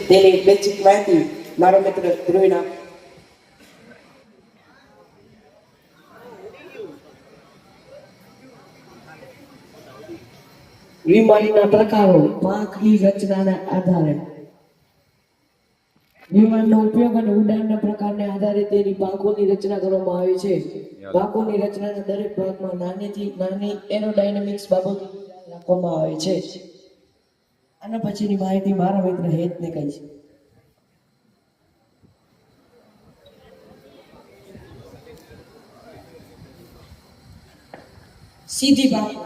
તેની બેઝિક માહિતી મારો મિત્ર ધ્રુવીના. વિમાનના પ્રકારો પાંખની રચનાના આધારે. વિમાનનો ઉપયોગ અને ઉડાનના પ્રકારને આધારે તેની પાંખોની રચના કરવામાં આવે છે. પાંખોની રચનાના દરેક ભાગમાં નાનીથી નાની એરોડાયનેમિક્સ બાબતો રાખવામાં આવે છે. આના પછીની માહિતી મારા મિત્ર હેતને કહીશ. સીધી પાંખો.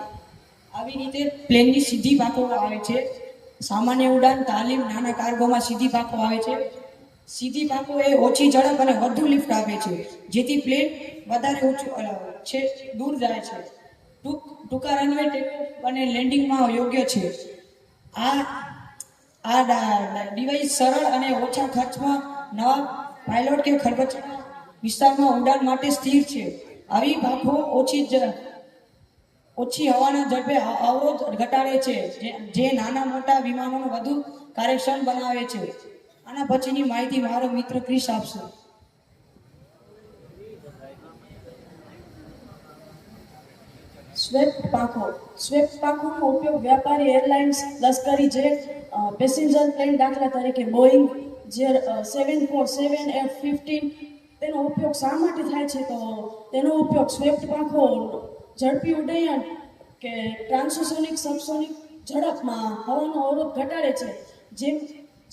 આવી રીતે પ્લેનની સીધી પાંખો આવે છે. સામાન્ય ઉડાન, તાલીમ, નાના કાર્ગોમાં સીધી પાંખો આવે છે. સીધી પાંખો એ ઓછી ઝડપ અને વધુ લિફ્ટ આપે છે, જેથી પ્લેન વધારે ઊંચું છે દૂર જાય છે. ટૂંકા રનવે ટેકઓફ અને લેન્ડિંગમાં યોગ્ય છે. આ ડિવાઇસ સરળ અને ઓછા ખર્ચમાં નવા પાયલોટ કે ખરબચડા વિસ્તારમાં ઉડાન માટે સ્થિર છે. આવી પાંખો ઓછી હવાના ઝડપે અવરોધ ઘટાડે છે, જે નાના મોટા વિમાનોને વધુ કાર્યક્ષમ બનાવે છે. આના પછીની માહિતી મારો મિત્ર ક્રિશ આપશે. સ્વેપ્ટ પાંખો. સ્વેપ્ટ પાંખોનો ઉપયોગ વ્યાપારી એરલાઇન્સ, લશ્કરી જેટ, પેસેન્જર પ્લેન દાખલા તરીકે બોઈંગ જે 747 F-15 તેનો ઉપયોગ શા માટે થાય છે? તો તેનો ઉપયોગ સ્વેપ્ટ પાંખો ઝડપી ઉડ્ડયન કે ટ્રાન્સોસોનિક સબસોનિક ઝડપમાં હવાનો અવરોધ ઘટાડે છે. જેમ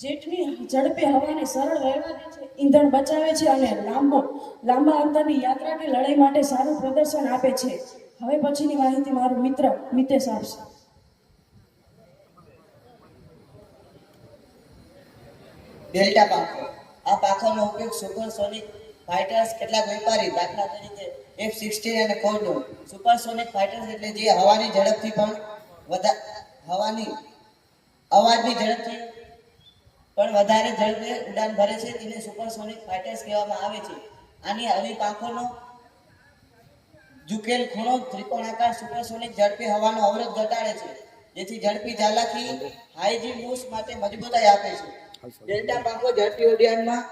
જેટની ઝડપે હવાને સરળ વહેવા દે છે, ઈંધણ બચાવે છે અને લાંબા અંતરની યાત્રા કે લડાઈ માટે સારું પ્રદર્શન આપે છે. હવે પછીની માહિતી મારો મિત્ર મિતેશ આપશે. ડેલ્ટા પાંખો. આ પાંખોનો ઉપયોગ સુપરસોનિક ફાઇટર્સ, કેટલાક વેપારી દાખલા તરીકે F-16 અને કોન્ડોર. સુપરસોનિક ફાઇટર્સ એટલે જે હવાની ઝડપથી પણ અવાજની ઝડપથી પણ વધારે ઝડપે ઉડાન ભરે છે, તેને સુપરસોનિક ફાઇટર્સ કહેવામાં આવે છે. આવી પાંખોનો ઝુકેલ ખૂણો ત્રિકોણાકાર સુપરસોનિક ઝડપે હવાનો અવરોધ ઘટાડે છે, જેથી ઝડપી ચાલાકી હાઈ જી મૂવ્સ માટે મજબૂતાઈ આપે છે. ડેલ્ટા પાંખો ઝડપી ઉડ્ડયનમાં